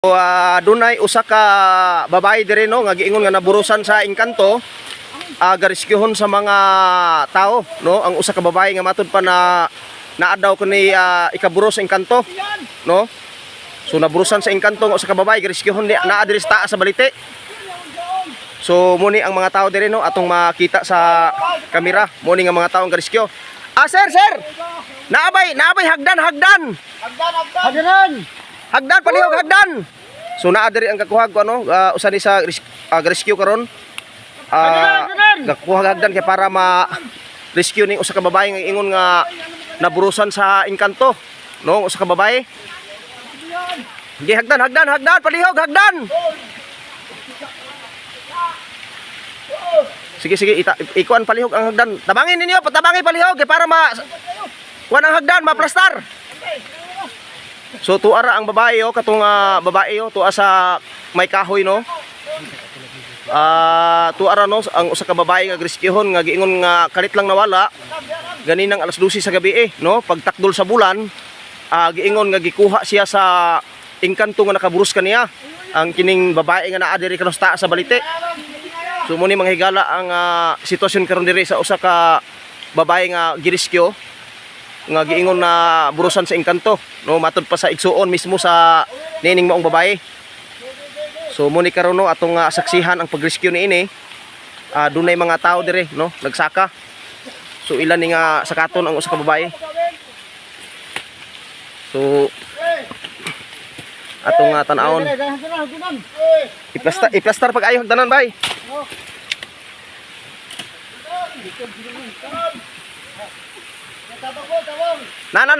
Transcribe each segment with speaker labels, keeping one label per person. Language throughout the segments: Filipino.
Speaker 1: Dunay usa ka babae diri no nga giingon nga naburusan sa engkanto, gareskyuhon sa mga tao no. Ang usa ka babae nga matud pa na naadaw kani ikaburos sa engkanto no. So naburusan sa engkanto nga usa ka babae gareskyuhon naa diri sa taas sa balite. So muni ang mga tao diri no atong makita sa kamera, muni nga mga tao ang gareskyo. Sir, naabay hagdan. Hagdan palihog hagdan. So naa diri ang kakuhag ko ano, usa ni sa rescue karon. Kakuhag hagdan kay para ma-rescue ning usa ka babae nga ingon nga naburusan sa engkanto, no, usa ka babae. Gi hagdan palihog hagdan. Sige ikuan palihog ang hagdan. Tabangin ninyo, patabangi palihog kay para kuan ang hagdan maplastar. So tuara ang babae katong babae tuwa sa may kahoy no. Tuara no ang usa ka babae nga rescuehon nga giingon nga kalit lang nawala ganinang alas 12 sa gabi no. Pagtakdol sa bulan giingon nga gikuha siya sa engkanto nga nakaburus kaniya ang kining babae nga naa diri kanusta sa balite. So muni manghigala ang sitwasyon karon diri sa usa ka babae nga girescue nga giingon na burusan sa engkanto no, matud pa sa igsuon mismo sa nining maong babae. So muni karon no atong saksihan ang pagrescue niini. Dunay mga tao dire no nagsaka. So ilan ni nga sakaton ang usa ka babae. So atong tan-awon iplastar pag ayo hagdanan bay. Nana.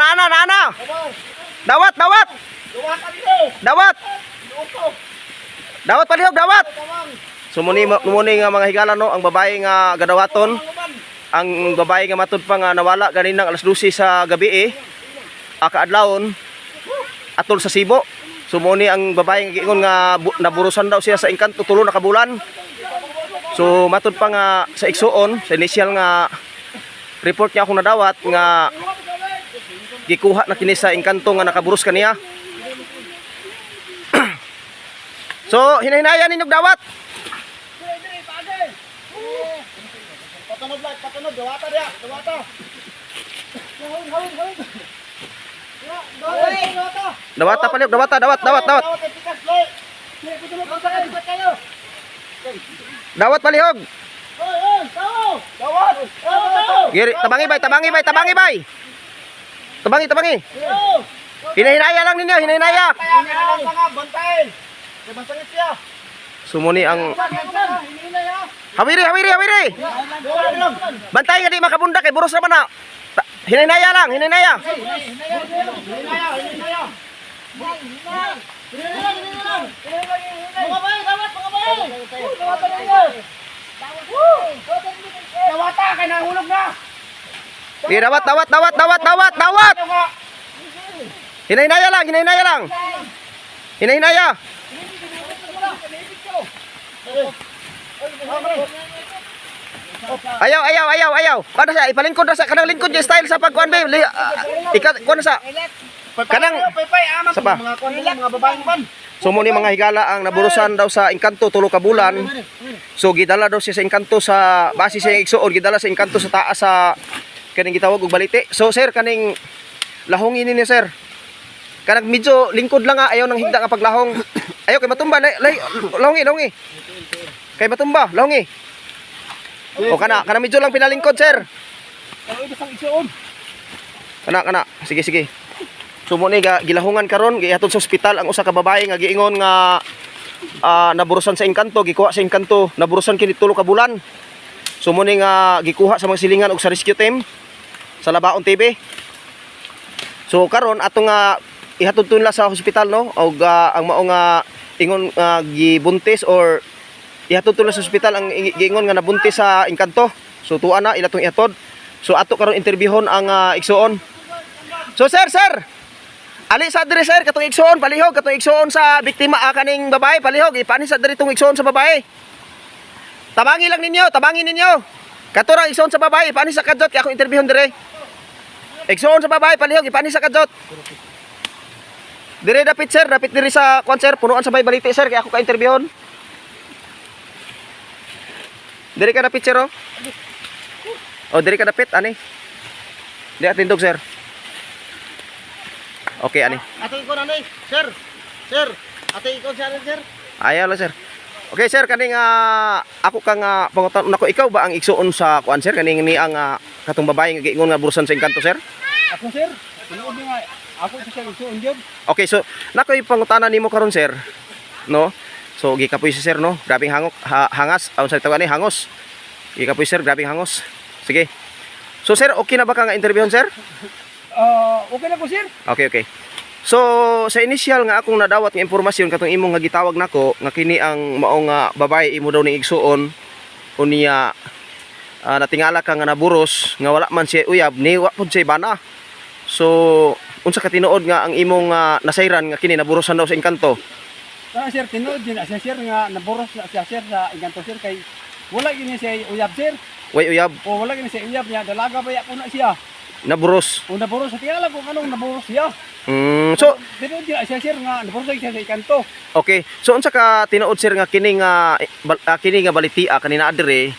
Speaker 1: Dawat. Dawat palihog dawat. So muni nga mga higala no ang babae nga gadawaton. Ang babae nga matud pa nga nawala ganinang alas 12 sa gabi kaadlawon atol sa Sibo. So muni ang babae nga giingon nga naburusan daw siya sa engkanto tulo na kabulan. So matud pa nga sa igsuon sa initial nga report niya akong nadawat nga gikuha na kini sa engkanto nga nakaburus kaniya. So hinahinayan ninyog dawat. Patunod dawata dia, dawata. Dawata palihog, dawat. Dawat palihog. Giri, tabangi bay. Tabangi. Hinahinaya lang ninyo, hinahinaya. Sumuni ang Hawiri. Bantay nga di makabunda kay buros naman na. Hinahinaya lang. Dawata kay nahulog na. Dawat. Hinahinaya lang. Ayaw. Ano sa ipalingkod na sa kanang lingkod yung style sa pagkuan ba? Kuan sa kanang sa pa. Mga babaeng ban. So muni mga higala ang naburusan daw sa engkanto tulo ka bulan. So gidala daw siya sa engkanto sa base sa igsuon gidala sa engkanto sa taas sa kaning gitawag og balite. So sir kaning lahongin ni sir. Kanang medyo lingkod lang ayaw nang higda nga paglahong. Ayaw kay matumba lahongi. Kay matumba lahongi. O kana medyo lang pinalingkod sir. Kana. Sige. So muni gilahungan karon gihatod sa ospital ang usa ka babae nga giingon nga naburusan sa engkanto, gikuha sa engkanto, naburusan kini tulo ka bulan. So muni nga gikuha sa mga silingan og sa rescue team sa Labaon TV. So karon atong ihatod tunla sa ospital no og ang mao nga ingon gibuntis or ihatod tunla sa ospital ang giingon nga nabuntis sa engkanto. So tuwa na ila tong ihatod. So ato karon interbiehon ang igsuon. So sir ali sa diri sir katong igsuon palihog katong igsuon sa biktima kaning babae palihog ipani sa diri tong igsuon sa babae. Tabangin ninyo. Katurang igsuon sa babae ipani sa kadot kay ako interbiehon dire. Igsuon sa babae palihog ipani sa kadot. Dire dapit sir, dapit diri sa kwan sir, punuan sa may baliti sir, kaya ako ka-interviewon. Dire ka dapit sir oh. Oh, dire ka dapit ani. Di atindog sir. Okay ani.
Speaker 2: Ate ko na ni, sir. Sir, ate ko siya rin, sir.
Speaker 1: Ayaw lang sir. Okay sir, kaning ako kang pangutan nako, ikaw ba ang igsuon sa kwan sir, kaning ni ang katong babae nga giingon nga burusan sa Encanto sir?
Speaker 2: Ako, sir. Tinuod nga ako siya igsuon gyud.
Speaker 1: Okay, so nakoy pangutanan nimo karon sir, no? So gikapoy si sir no, grabing hangas, aun sa tawag ni hangos. Gikapoy sir, grabing hangos. Sige. So sir, okay na ba ka nga interviewon sir?
Speaker 2: Okay na ko, sir.
Speaker 1: Okay, okay. So sa initial nga akong nadawat nga impormasyon katong imong nga gitawag nako nga kini ang mao nga babae imo daw ning igsuon unya natingala ka nga naburos nga wala man siya uyab ni wa pud siya bana. So unsa ka tinuod nga ang imong nasayran nga kini naburosan daw sa Encanto?
Speaker 2: Sir, tinuod din siya, sir, nga naboros na siya, sir, sa Encanto, sir, kay wala gini siya uyab, sir.
Speaker 1: Way uyab,
Speaker 2: O wala gini siya uyab niya, dalaga ba ya na siya.
Speaker 1: naburos.
Speaker 2: O naboros, sa tingala kung anong naboros siya.
Speaker 1: So
Speaker 2: tinuod din siya, sir, nga naboros siya sa Encanto.
Speaker 1: okay. So unsa ka tinuod sir nga kini nga kini nga balitia kanina adire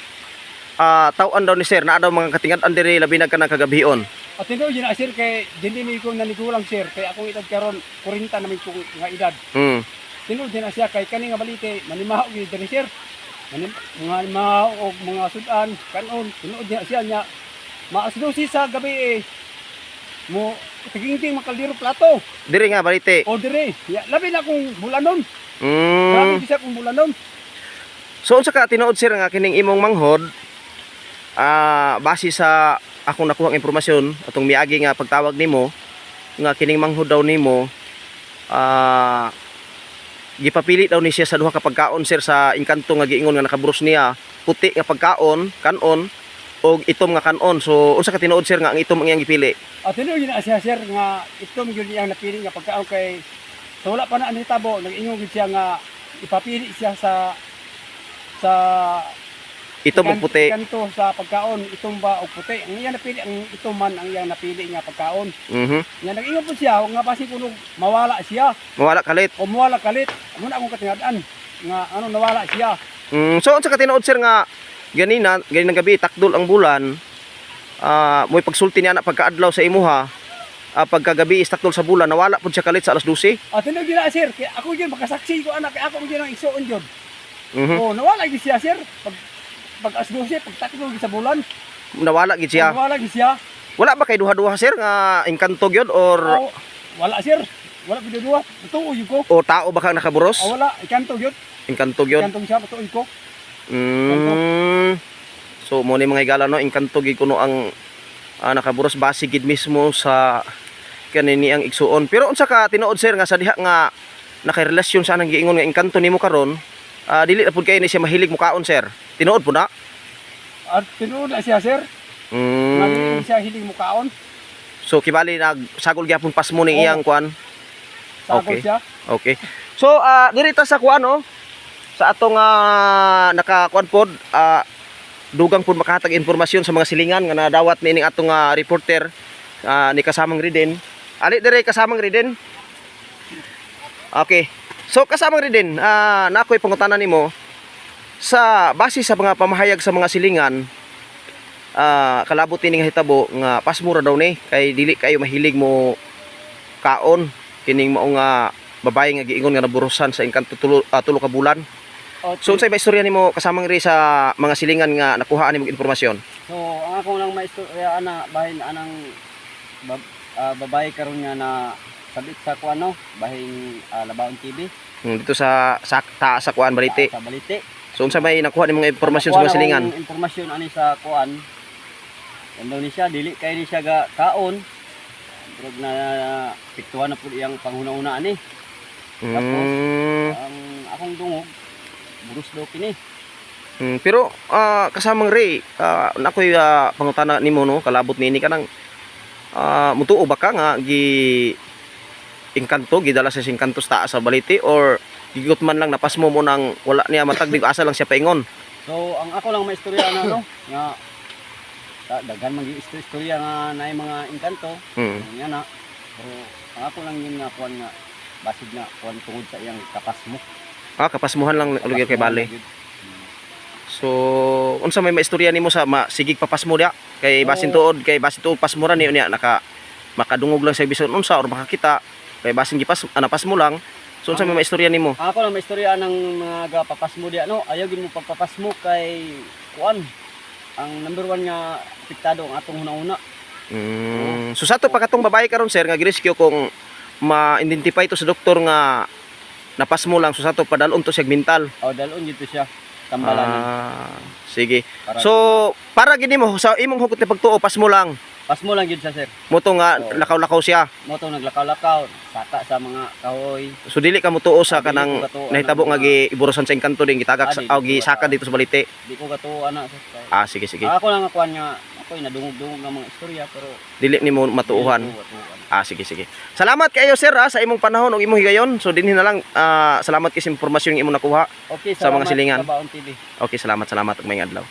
Speaker 1: taw-an daw ni sir naa daw mga katingad-an dire labi na kanang kagabihon.
Speaker 2: At tinuod din sir, kay dili mi ko nanigulang, sir, kay akong edad karon 40 na mi ko nga edad. Tinuod din siya kay kani nga balite manimahaw gyud diri, sir. Manimahaw og mga sudan kanon. Tinuod din siya nya maasdosi sa gabi mo tigingting makaldiro plato.
Speaker 1: Dire nga balite.
Speaker 2: O dire, labi na kung bulanon. Grabe siya kung bulanon.
Speaker 1: So unsa ka tinuod sir nga kining imong manghod base sa akong nakuha impormasyon atong miagi nga pagtawag nimo nga kining manghod daw nimo gipapili daw ni siya sa duha ka pagkaon sir sa Encanto nga giingon nga nakaburos niya puti nga pagkaon kanon og itom nga kanon. So unsa ka tinuod sir nga ang itom ang iyang gipili?
Speaker 2: At tinuod din siya, sir, nga itom gyud iyang napili nga pagkaon, kay so wala pa na ani tabo, nag-ingon gyud siya nga ipapili siya sa
Speaker 1: Itom og puti.
Speaker 2: Encanto sa pagkaon, itom ba og puti. Ang iyang napili, ang itom man ang iyang napili nga pagkaon. Nga nag-ingon po siya nga basi kuno mawala siya.
Speaker 1: Mawala kalit.
Speaker 2: O mawala kalit. Amo na akong katingad-an nga ano nawala siya.
Speaker 1: So unsa ka tinuod sir nga ganinang gabi takdol ang bulan mo'y pagsulti niya na pagkaadlaw sa imuha pagkagabi is takdol sa bulan nawala pud siya kalit sa alas 12?
Speaker 2: At tinuod din sir, kay ako gyud makasaksi ko anak, kay ako gyud ang igsuon gyud. O nawala gyud siya, sir. Pag alas 12 pagtakdol sa bulan.
Speaker 1: Nawala gid siya.
Speaker 2: Nawala gyud siya.
Speaker 1: Wala ba kay duha-duha sir nga Encanto gyud or
Speaker 2: Wala, sir. Wala gyud duwa. Tuo gyud ko.
Speaker 1: o tao ba kang nakaburos?
Speaker 2: Wala, Encanto gyud.
Speaker 1: Encanto gyud.
Speaker 2: Encanto siya, tuo ko.
Speaker 1: So mo ni mga higala no, Encanto gid kuno ang nakaburos base gid mismo sa kanini ang igsuon. Pero unsa ka tinuod sir nga sa diha nga nakarelasyon sa nang giingon nga Encanto nimo karon dili na pud kay ni siya mahilig mukaon sir. Tinuod po na?
Speaker 2: At tinuod na siya, sir. Nga siya hiling mukaon.
Speaker 1: So kibali nagsagol gyapon pas mo ning iyang kuan.
Speaker 2: Sagol siya.
Speaker 1: Okay. So dirita sa kuan no, sa atong nakakuan pod dugang pod makahatag impormasyon sa mga silingan nga nadawat nining atong reporter ni kasamang Riden. Ali dire kasamang Riden. Okay. So kasamang Riden, nakoy pangutanan nimo sa base sa mga pamahayag sa mga silingan kalabot ning hitabo nga pasmura daw ni kay dili kayo mahilig mo kaon kining mao nga babae nga giingon nga naburusan sa Encanto tulo ka bulan. So unsay istorya nimo kasamang ri sa mga silingan nga nakuhaan nimo impormasyon?
Speaker 2: So ang ako lang maistorya ana bahin anang babae karon nga na sabit sa kuan no, bahin Labaon TV.
Speaker 1: Dito sa kuan balite.
Speaker 2: Sa balite.
Speaker 1: So unsa may nakuha nimo impormasyon sa mga silingan?
Speaker 2: Impormasyon ani sa kuan. Indonesia dili kay ni siya ga kaon. Drug na piktuhan na pud iyang panghuna-una ani. Tapos ang akong dungog buros daw kini.
Speaker 1: Pero kasamang Ray, nakoy pangutana nimo no, kalabot nini kanang mutuo ba ka nga gi Encanto gidala sa Encanto sa balite or gigot man lang napasmo mo nang wala niya matagdig asa lang siya paingon? So
Speaker 2: ang ako lang maistorya na no nga daghan man gi istorya nga naay mga Encanto. Nya na. Pero ang ako lang yun nga kuan nga
Speaker 3: basid na kuan tungod sa iyang kapas mo.
Speaker 1: Kapasmuhan lang lugi kay bali. So, unsa may maistorya nimo sa sigig papasmo dia? Kay basin tuod, pasmuran niya makadungog lang sa bisan unsa or makakita. Kay basin gipas pasmo lang. So unsa may maistorya nimo?
Speaker 3: Ako lang maistorya ng mga papasmo dia no. Ayaw gid mo pagpapasmo kay kuan. Ang number 1 nga apektado ang atong hunahuna.
Speaker 1: So sa to pagkatong babae karon sir nga girescue kung ma-identify to sa doktor nga napasmo lang, so sa to padalon to siya mental.
Speaker 3: Dalon dito siya. Tambalan.
Speaker 1: Sige. So para gini mo sa imong hugot ni pagtuo pasmo lang.
Speaker 3: Pasmo lang gid siya sir.
Speaker 1: Moto nga lakaw-lakaw siya.
Speaker 3: Moto naglakaw-lakaw, saka sa mga kahoy.
Speaker 1: So dili ka motuo sa
Speaker 3: Dili
Speaker 1: kanang
Speaker 3: ko katuo,
Speaker 1: nahitabo nga giburosan sa engkanto din gitagak
Speaker 3: Dili
Speaker 1: sa
Speaker 3: ko
Speaker 1: gisaka dito sa balite.
Speaker 3: Di ko katuo ana sir.
Speaker 1: Sige sige.
Speaker 3: Ako lang kuan nga ako nadungog-dungog nga mga istorya pero
Speaker 1: Dili nimo matuuhan.
Speaker 3: dili ko katuoan.
Speaker 1: Sige sige. Salamat kayo sir sa imong panahon ug imong higayon. So dinhi na lang salamat kay sa impormasyon nga imong nakuha.
Speaker 3: Okay,
Speaker 1: Sa mga
Speaker 3: salamat
Speaker 1: silingan.
Speaker 3: sa Baon TV.
Speaker 1: Okay, salamat ug may adlaw.